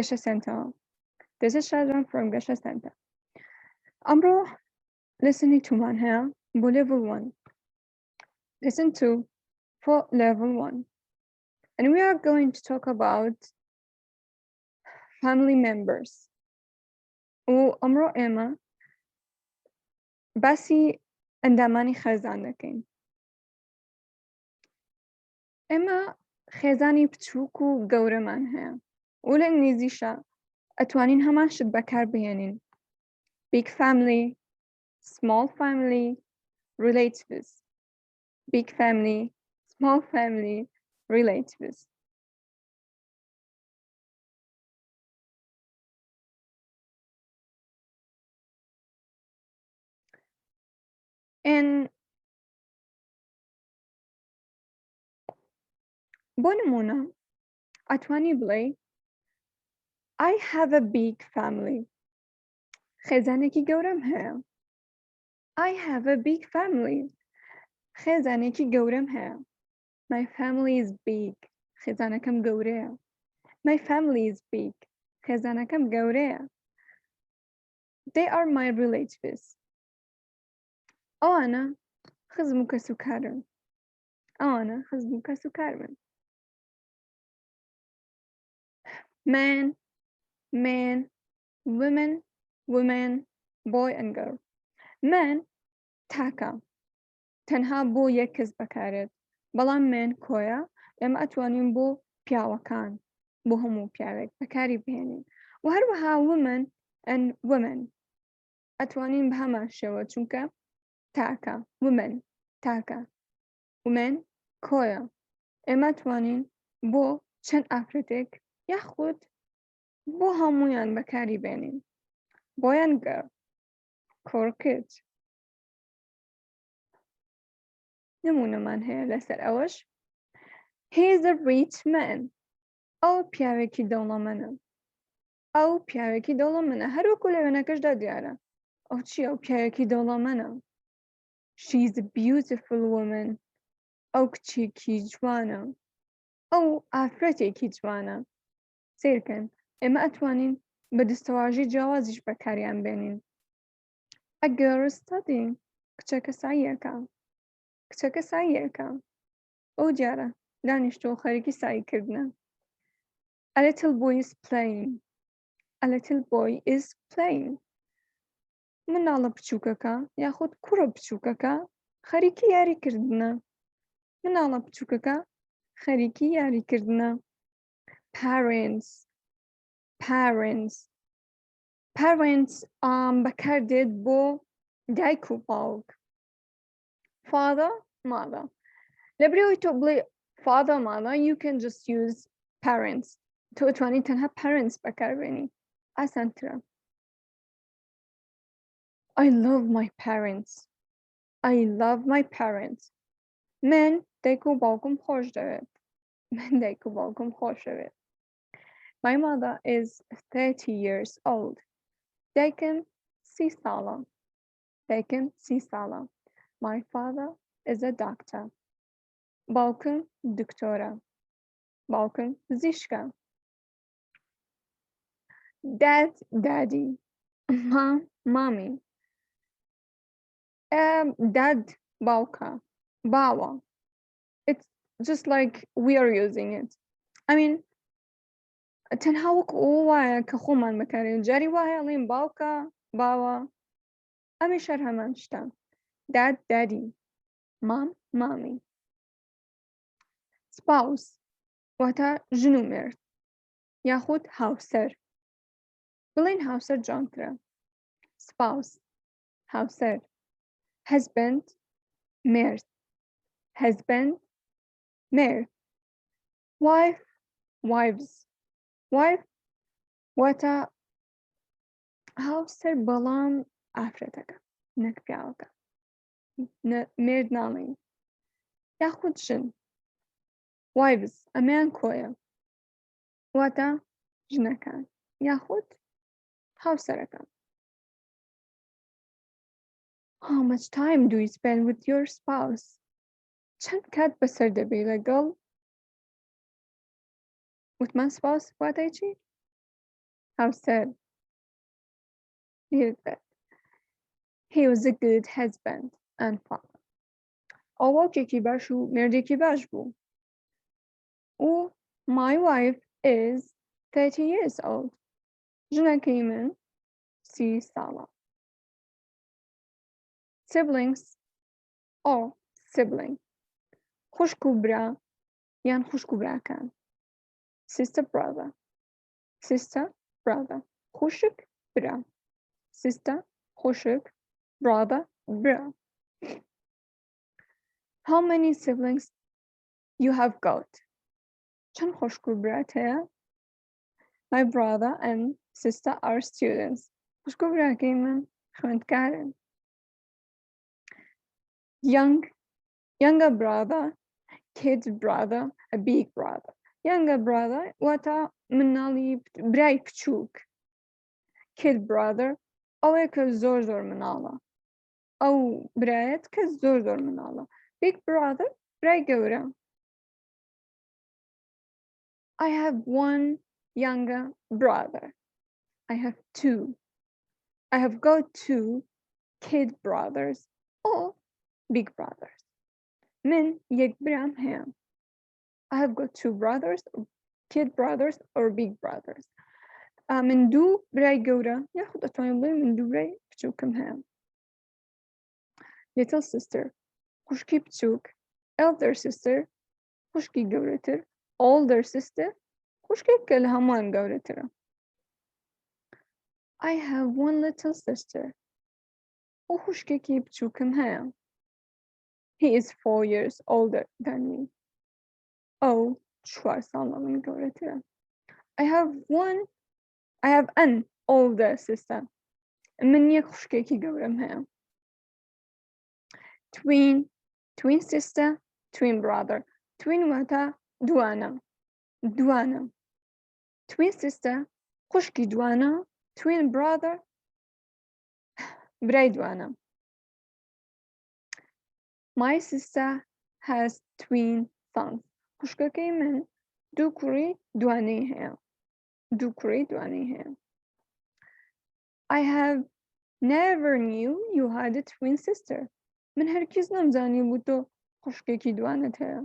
گەشە سەنتەر. This is Shazwan from گەشە سەنتەر. ئەمڕۆ listening to man هەیە بۆ level 1. Listen to for level 1. And we are going to talk about family members. و ئەمڕۆ ئێمە باسی ئەندامانی خێزان دەکەین. ئێمە خێزانی بچووک و گەورەمان هەیە و لە ئینگلیزیشە ئەتوانین هەمان شت بەکار بهێنین. Big family, small family, relatives. Big family, small family, relatives. And بۆ نمونە ئەتوانی بڵێ I have a big family. خێزانێکی گەورەم هەیە. I have a big family. خێزانێکی گەورەم هەیە. My family is big. خێزانەکەم گەورەیە. My family is big. خێزانەکەم گەورەیە. They are my relatives. ئەوانە خزم و کەسوکارن. ئەوانە خزم و کەسوکارن. Man, man, women, women, boy and girl. Man تاکە. تەنها بۆ یەک کەس بەکارێت. بەڵام من کۆیە ئێمە ئەتوانین بۆ پیاوەکان بۆ هەموو پیاوێک بەکاری بهێنین. و هەروەها women and women ئەتوانین بە هەمان شێوە چونکە تاکە. women تاکە. women کۆیە. ئێمە ئەتوانین بۆ چەند ئافرەتێک یاخود بۆ هەموویان بەکاری بێنین. boy and girl کوڕکچ. نمونەمان هەیە لەسەر ئەوەش. He is a rich man. ئەو پیاوێکی دەوڵەمەندە. ئەو پیاوێکی دەوڵەمەندە. هەروەکو لە وێنەکەشدا دیارە. ئەو چییە؟ ئەو پیاوێکی دەوڵەمەندە. She is a beautiful woman. ئەو کچێکی جوانە. ئەو ئافرەتێکی جوانە. سیرکەن ئێمە ئەتوانین بە دەستەواژی جیاوازیش بەکاریان بێنین. A girl is studying. کچەکە ساییەکە. کچەکە ساییەکە. ئەو دیارە دانیشتۆ خەریکی ساییکردنە. A little boy is playing. A little boy is playing. مناڵە بچووکەکە یاخود کوڕە بچووکەکە خەریکی یاریکردنە. مناڵە بچووکەکە خەریکی یاریکردنە. Parents. Parents. Parents بەکاردێت بۆ دایک و باوک. Father, mother. لەبرەوەی تۆ بڵێ father, mother, you can just use parents. تۆ ئەتوانی تەنها parents بەکاربێنی. ئاسانترە. I love my parents. I love my parents. من دایک و باوکم خۆش دەوێت. من دایک و باوکم خۆش دەوێت. My mother is 30 years old. دایکم 30 ساڵە. دایکم 30 ساڵە. My father is a doctor. باوکم دکتۆرە. باوکم پزیشکە. Dad, daddy. Mom, mommy. Dad, باوکە. باوە. It's just like we are using it. I mean, تەنها وەک ئەو وایە کە خۆمان بەکارێن. جاری وایە ئەڵێن باوکە، باوە. ئەمیشەر هەمان شتە. Dad, daddy. Mom, mommy. Spouse واتە ژن و مرد یاخود هاوسەر. بڵێن هاوسەر جوانترە. Spouse هاوسەر. Husband مرد. Husband مرد. Wife wives. Wife واتە هاوسەر بەڵام ئافرەتەکە نەک پیاوەکە. مرد ناڵێن. یاخود ژن. Wives ئەمەیان کۆیە. واتە ژنەکان یاخود هاوسەرەکان. How much time do you spend with your spouse? چەند کات بەسەر دەبێ لەگەڵ وتمان spouse واتای چی؟ هاوسەر he was a good husband and father. ئەو باوکێکی باش و مێردێکی باش بوو. و my wife is 30 years old. ژنەکەی من 30 ساڵە. siblings or sibling. خوشک و برا یان خوشک و براکان. sister brother. sister brother. خوشک برا. sister خوشک brother برا. How many siblings you have got? چند خوشک و برات هەیە؟ My brother and sister are students. خوشک و براکەی من خوێندکارن. Younger brother, kid brother, a big brother. Younger brother واتە مناڵی برای بچووک. Kid brother ئەوەیە کە زۆر مناڵە. ئەو برایەت کە زۆر مناڵە. Big brother برای گەورە. I have one younger brother. I have two. I have got two kid brothers or big brothers. من یک برام هەیە. I have got two brothers, kid brothers or big brothers. من دوو برای گەورە یاخود ئەتوانین بڵێین من دوو برای بچووکم هەیە. Little sister خوشکی بچووک. Elder sister خوشکی گەورەتر. Older sister خوشکێک کە لە هەمووان گەورەترە. I have one little sister. ئەو خوشکێکی بچووکم هەیە. He is 4 years older than me. ئەو 4 ساڵە من گەورەترە. I have an older sister. من یەک خوشکێکی گەورەم هەیە. Twin sister, twin brother. Twin واتە دوانە. Twin sister خوشکی دوانە. Twin brother برای دوانە. My sister has twin sons. خوشکەکەی من دوو کوڕی دوانەی هەیە. I have never knew you had a twin sister. من هەرگیز نەمزانی بوو تۆ خوشکێکی دوانت هەیە.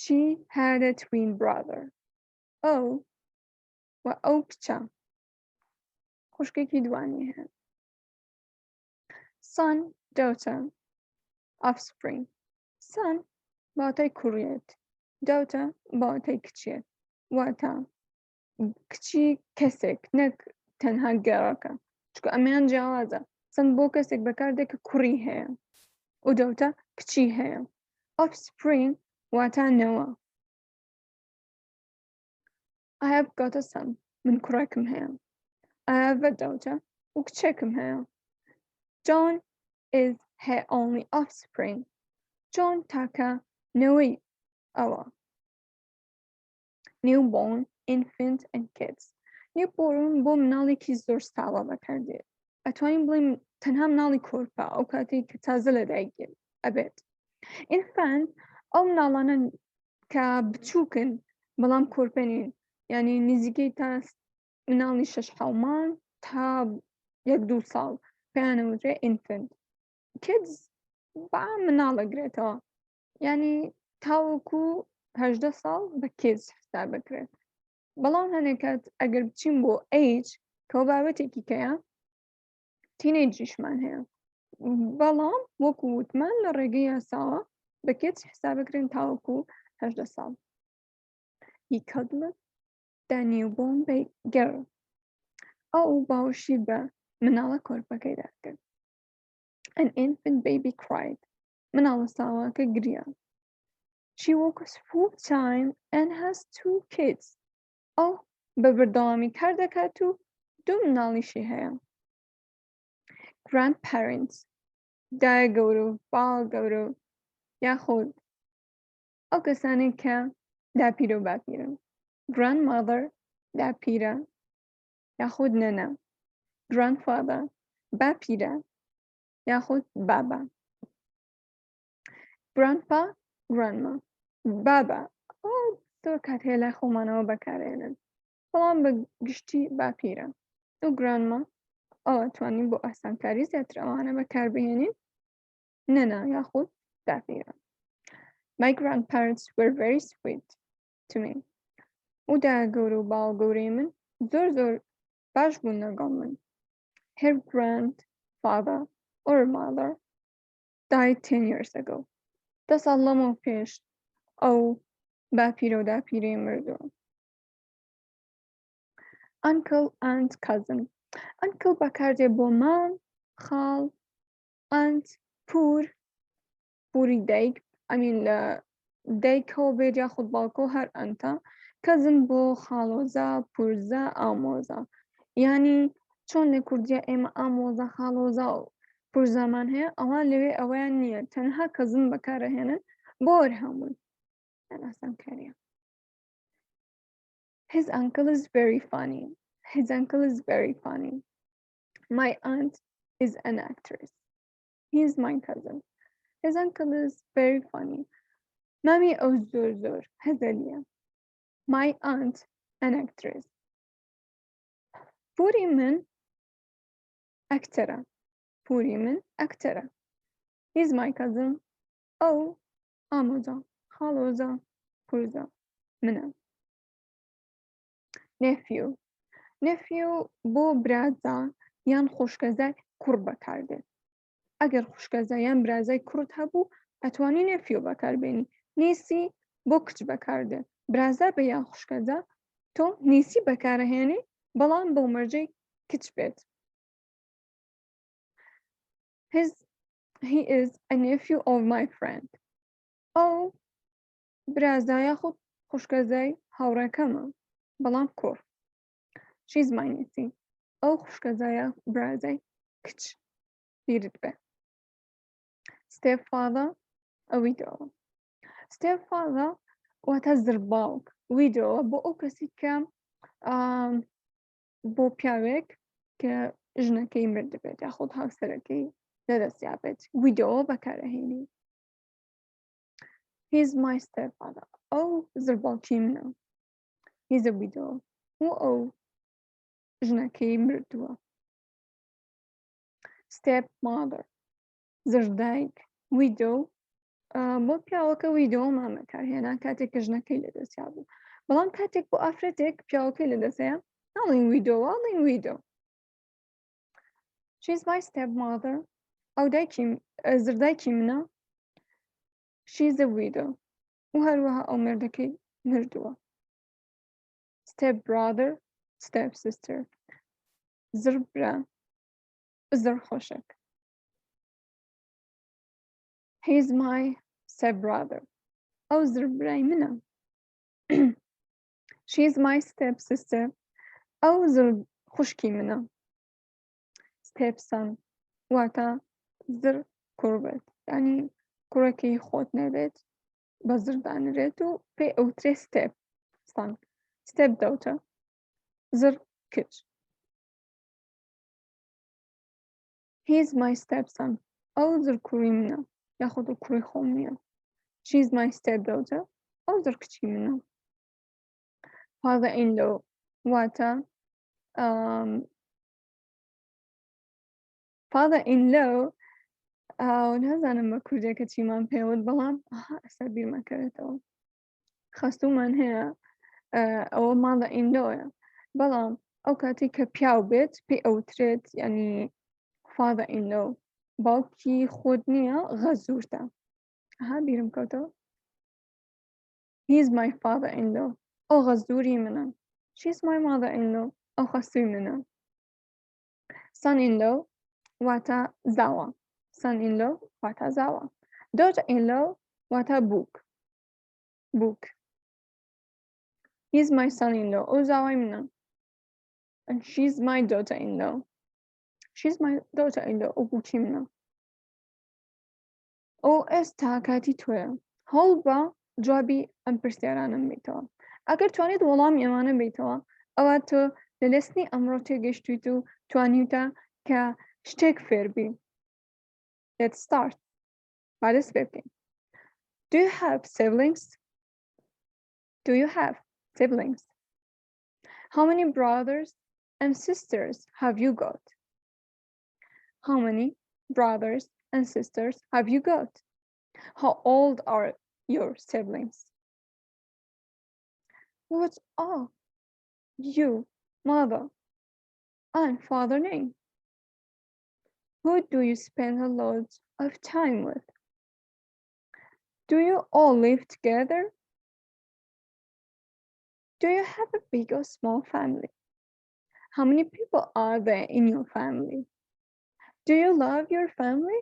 She had a twin brother. ئەو کچە خوشکێکی دوانی هەیە. Son, daughter, offspring. Son بەواتای کوڕیەت. Daughter بەواتای کچێت. واتە کچی کەسێک نەک تەنها گەڕەکە. چونکە ئەمەیان جیاوازە. چەند بۆ کەسێک بەکاردێت کە کوڕی هەیە. و دەوتە کچی هەیە. Offspring واتە نەوە. I have got a son. من کوڕێکم هەیە. I have a daughter. و کچێکم هەیە. John is her only offspring. John تاکە نەوەی ئەوە. Newborn, infant and kids. Newborn بۆ مناڵێکی زۆر ساڵە بەکاردێت. ئەتوانین بڵێین تەنها مناڵی کۆرپە ئەو کاتێک کە تازە لەدایک ئەبێت. Infant ئەو مناڵانە کە بچووکن بەڵام کۆرپەنین. یعنی نزیکەی تا مناڵی 6 مانگ تا 1-2 ساڵ پێیان ئەوترێ infant. Kids با مناڵ ئەگرێتەوە. یعنی تاوەکو 18 ساڵ بە kids حساب بکرێت. بەڵام هەنێک کات ئەگەر بچین بۆ age کە ئەو بابەتێکی کەیە تینەیجیشمان هەیە. بەڵام وەکو وتمان لە ڕێگەی یاساوە بە kids حساب بکرێن تاوەکو 18 ساڵ. He cuddled the newborn girl. ئەو باوشی بە مناڵە کۆرپەکەیدا کرد. An infant baby cried. مناڵە ساواکە گریا. She works full time and has 2 kids. ئەو بە بەردەوامی کار دەکات و 2 مناڵیشی هەیە. Grandparents دایە گەورە و باوە گەورە و یاخود ئەو کەسانی کە داپیرە و باپیرن. Grandmother داپیرە یاخود نەنە. Grandfather باپیرە یاخود بابا. Grandpa, grandma. بابا زۆر کات هەیە لای خۆمانەوە بەکارهێنن. بەڵام بە گشتی باپیرە و گرانما ئەوە توانین بۆ ئاسانکاری زیاتر ئەوانە بەکاربهێنین نەنا یاخود داپیرە. My grandparents were very sweet to me. و داگەورە و باوگەورەی من زۆر باش بوون لەگەڵ من. Her grandfather or mother died 10 years ago. 10 ساڵ لەمەوە پێش ئەو باپیرە و داپیرەی مردووە. Uncle and cousin. Uncle بەکاردێ بۆ مام، خاڵ، aunt، پووری دایک، ئەمین لە دایکەوە بێت یاخود باوکۆ هەر ئەنتە، cousin بۆ خاڵۆزە، پورزە، ئامۆزە. یعنی چۆن لە کوردیە ئێمە ئامۆزە، خاڵۆزە و پورزەمان هەیە، ئەوان لەوێ ئەوەیان نییە، تەنها cousin بەکارەهێنن بۆ وەرهەموون. ئاسانکاریە. His uncle is very funny. His uncle is very funny. My aunt is an actress. He is my cousin. His uncle is very funny. Mami ئەو زۆر هەزەلیە. My aunt an actress. پووری من ئەکتەرە. He is my cousin. ئەو ئامۆزە، خاڵۆزە، پورزە، منە. Nephew بۆ برازە یان خوشکەزای کوڕ بەکاردێت. ئەگەر خوشکەزای یان برازای کوڕت هەبوو ئەتوانی nephew بەکاربێنی. نیسی بۆ کچ بەکاردێت. برازە بە یان خوشکەزە تۆ نیسی بەکارەهێنی بەڵام بۆ مەرجەی کچ بێت. He is a nephew of my friend. ئەو برازە یاخود خوشکەزای هاوڕێکەمە بەڵام کوڕ. She's my niece. ئەو خوشکەزایە برازای کچ بیرت بێ. Stepfather ئەوی دەوە. Stepfather واتە زرباوک. ویدۆوە بۆ ئەو کەسی کە بۆ پیاوێک کە ژنەکەی مردبێت یاخود هاوسەرەکەی لەدەستیا بێت ویدۆوە بەکارەهێنی. He's my stepfather. ئەو زرباوکی منە. He's a widow. و ئەو ژنەکەی مردووە. Stepmother زردایک. widow بۆ پیاوەکە ویدۆمان بەکارهێنا کاتێک کە ژنەکەی لەدەستیا بوو. بەڵام کاتێک بۆ ئافرەتێک پیاوەکەی لەدەستەیە ناڵین ویدۆ واڵین ویدۆ. She's my stepmother. ئەو زردایکی منە. She's a widow. و هەروەها ئەو مردەکەی مردووە. Stepbrother, stepsister. زربرا زرخۆشک. He's my stepbrother. ئەو زربرای منە. She's my stepsister. ئەو خوشکی منە. Stepson واتە زر کوڕ بێت. یعنی کوڕەکەی خۆت نەبێت بە زردانرێت و پێی ئەوترێ stepson. Stepdaughter زر کچ. He's my stepson. ئەو زر کوڕی منە یاخود کوڕی خۆم نییە. She's my stepdaughter. ئەو زر کچی منە. Father-in-law واتە father-in-law نازانم بە کوردێکە چیمان پێوت بەڵام ئەستا بیرمەکەوێتەوە. خەستومان هەیە ئەوە mother-in-lawە بەڵام ئەو کاتی کە پیاو بێت پێی ئەوترێت یعنی father-in-law باوکی خۆت نییە غەزوورتە. بیرم کەوتەوە. He's my father-in-law. ئەو غەزووری منە. She's my mother-in-law. ئەو خەستووی منە. Son-in-law واتە زاوە. Son-in-law واتە زاوە. Daughter-in-law واتە بووک. He's my son-in-law. ئەو زاوای منە. And she's my daughter-in-law. She's my daughter-in-law. ئەو بووکی منە. ئەو ئێستا کاتی تۆیە. هەوڵ بە جوابی ئەم پرسیارانم بیتەوە. ئەگەر توانیت وەڵامی ئەمانە بیتەوە ئەوە تۆ لە لەسنی ئەمڕۆ تێگەشتویت و توانیتە کە شتێک فێر بی. Let's start. با دەست پێ بکەین. Do you have siblings? Do you have siblings? How many brothers and sisters have you got? How many brothers and sisters have you got? How old are your siblings? What are you, mother and father name? Who do you spend a lot of time with? Do you all live together? Do you have a big or small family? How many people are there in your family? Do you love your family?